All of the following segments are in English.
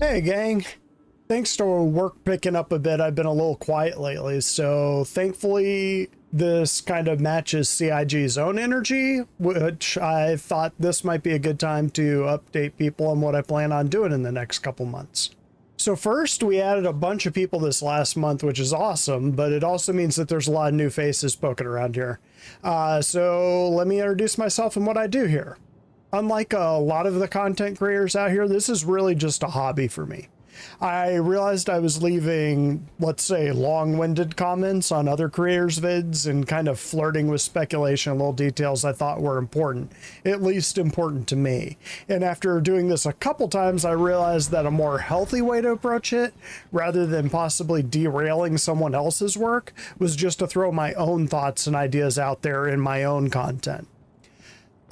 Hey gang, thanks to work picking up a bit, I've been a little quiet lately, so thankfully this kind of matches CIG's own energy, which I thought this might be a good time to update people on what I plan on doing in the next couple months. So first, we added a bunch of people this last month, which is awesome, but it also means that there's a lot of new faces poking around here. So let me introduce myself and what I do here. Unlike a lot of the content creators out here, this is really just a hobby for me. I realized I was leaving, let's say, long-winded comments on other creators' vids and kind of flirting with speculation and little details I thought were important, at least important to me. And after doing this a couple times, I realized that a more healthy way to approach it, rather than possibly derailing someone else's work, was just to throw my own thoughts and ideas out there in my own content.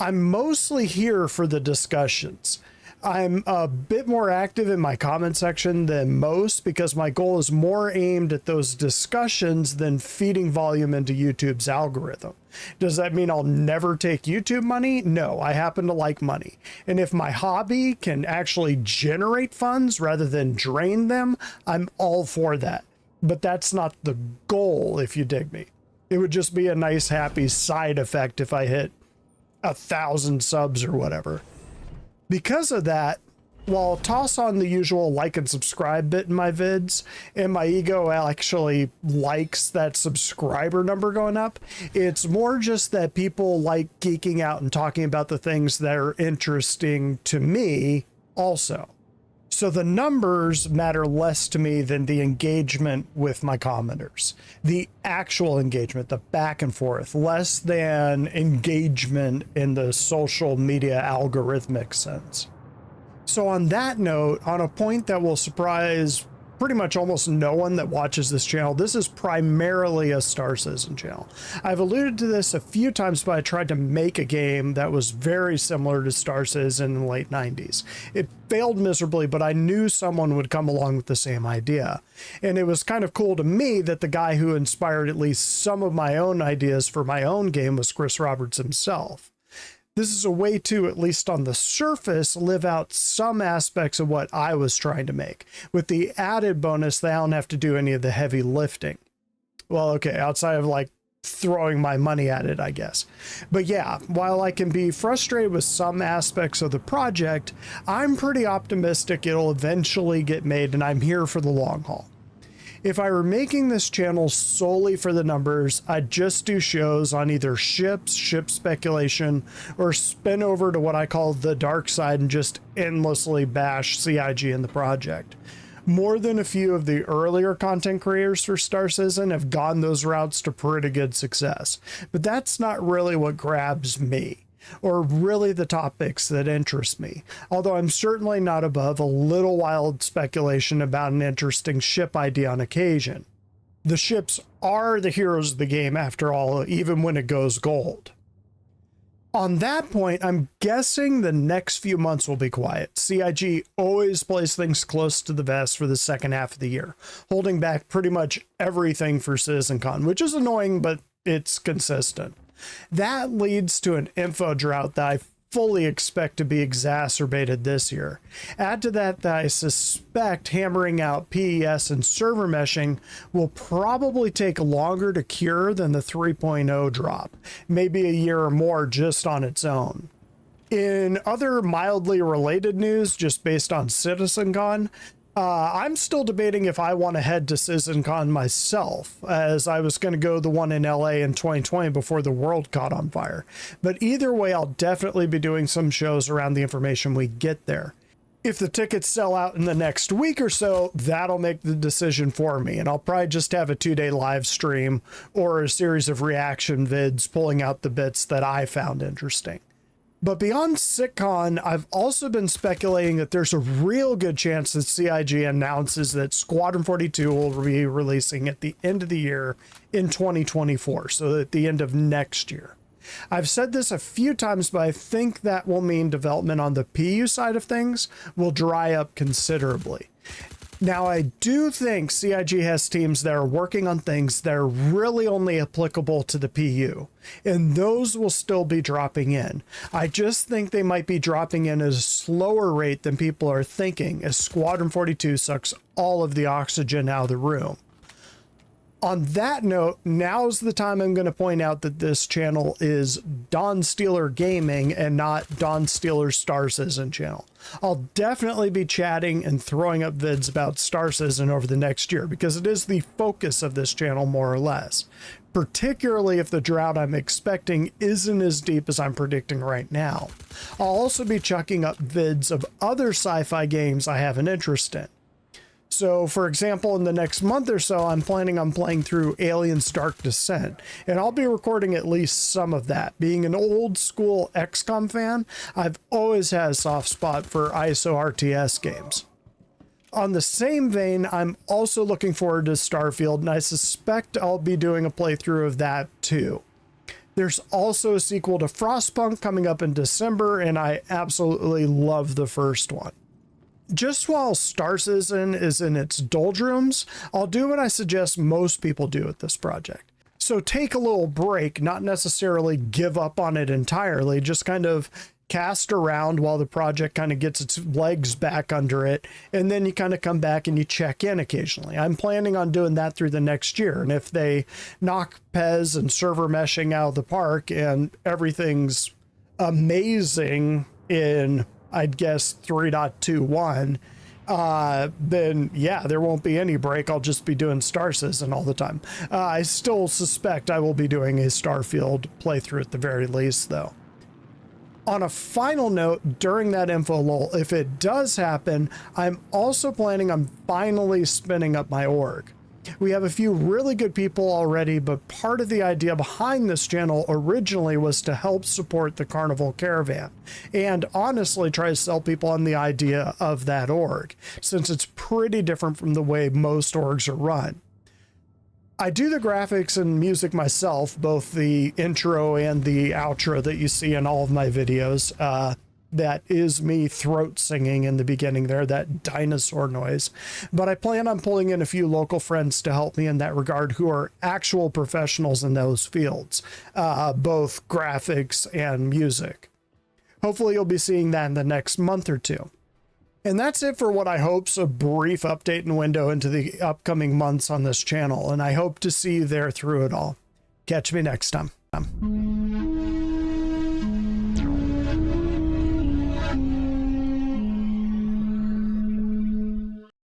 I'm mostly here for the discussions. I'm a bit more active in my comment section than most because my goal is more aimed at those discussions than feeding volume into YouTube's algorithm. Does that mean I'll never take YouTube money? No, I happen to like money. And if my hobby can actually generate funds rather than drain them, I'm all for that. But that's not the goal, if you dig me. It would just be a nice, happy side effect if I hit 1,000 subs or whatever. Because of that, while I'll toss on the usual like and subscribe bit in my vids, and my ego actually likes that subscriber number going up, it's more just that people like geeking out and talking about the things that are interesting to me also. So the numbers matter less to me than the engagement with my commenters. The actual engagement, the back and forth, less than engagement in the social media algorithmic sense. So on that note, on a point that will surprise pretty much almost no one that watches this channel, this is primarily a Star Citizen channel. I've alluded to this a few times, but I tried to make a game that was very similar to Star Citizen in the late 90s. It failed miserably, but I knew someone would come along with the same idea. And it was kind of cool to me that the guy who inspired at least some of my own ideas for my own game was Chris Roberts himself. This is a way to, at least on the surface, live out some aspects of what I was trying to make, with the added bonus that I don't have to do any of the heavy lifting. Well, okay, outside of like throwing my money at it, I guess. But yeah, while I can be frustrated with some aspects of the project, I'm pretty optimistic it'll eventually get made, and I'm here for the long haul. If I were making this channel solely for the numbers, I'd just do shows on either ships, ship speculation, or spin over to what I call the dark side and just endlessly bash CIG in the project. More than a few of the earlier content creators for Star Citizen have gone those routes to pretty good success, but that's not really what grabs me, or really the topics that interest me, although I'm certainly not above a little wild speculation about an interesting ship idea on occasion. The ships are the heroes of the game after all, even when it goes gold. On that point, I'm guessing the next few months will be quiet. CIG always plays things close to the vest for the second half of the year, holding back pretty much everything for CitizenCon, which is annoying, but it's consistent. That leads to an info drought that I fully expect to be exacerbated this year. Add to that I suspect hammering out PES and server meshing will probably take longer to cure than the 3.0 drop, maybe a year or more just on its own. In other mildly related news, just based on CitizenCon, I'm still debating if I want to head to CitizenCon myself, as I was going to go the one in LA in 2020 before the world caught on fire. But either way, I'll definitely be doing some shows around the information we get there. If the tickets sell out in the next week or so, that'll make the decision for me, and I'll probably just have a 2-day live stream or a series of reaction vids pulling out the bits that I found interesting. But beyond SitCon, I've also been speculating that there's a real good chance that CIG announces that Squadron 42 will be releasing at the end of the year in 2024, so at the end of next year. I've said this a few times, but I think that will mean development on the PU side of things will dry up considerably. Now, I do think CIG has teams that are working on things that are really only applicable to the PU, and those will still be dropping in. I just think they might be dropping in at a slower rate than people are thinking, as Squadron 42 sucks all of the oxygen out of the room. On that note, now's the time I'm going to point out that this channel is Dawnstealer Gaming and not Dawnstealer Star Citizen channel. I'll definitely be chatting and throwing up vids about Star Citizen over the next year because it is the focus of this channel more or less, particularly if the drought I'm expecting isn't as deep as I'm predicting right now. I'll also be chucking up vids of other sci-fi games I have an interest in. So, for example, in the next month or so, I'm planning on playing through Aliens Dark Descent, and I'll be recording at least some of that. Being an old school XCOM fan, I've always had a soft spot for ISO RTS games. On the same vein, I'm also looking forward to Starfield, and I suspect I'll be doing a playthrough of that too. There's also a sequel to Frostpunk coming up in December, and I absolutely love the first one. Just while Star Citizen is in its doldrums, I'll do what I suggest most people do with this project. So take a little break, not necessarily give up on it entirely, just kind of cast around while the project kind of gets its legs back under it, and then you kind of come back and you check in occasionally. I'm planning on doing that through the next year, and if they knock PES and server meshing out of the park and everything's amazing in, I'd guess, 3.21, then yeah, there won't be any break. I'll just be doing Star Citizen all the time. I still suspect I will be doing a Starfield playthrough at the very least, though. On a final note, during that info lull, if it does happen, I'm also planning on finally spinning up my org. We have a few really good people already, but part of the idea behind this channel originally was to help support the Carnival Caravan and honestly try to sell people on the idea of that org, since it's pretty different from the way most orgs are run. I do the graphics and music myself, both the intro and the outro that you see in all of my videos. That is me throat singing in the beginning there, that dinosaur noise. But I plan on pulling in a few local friends to help me in that regard who are actual professionals in those fields, both graphics and music. Hopefully you'll be seeing that in the next month or two. And that's it for what I hope's a brief update and window into the upcoming months on this channel, and I hope to see you there through it all. Catch me next time.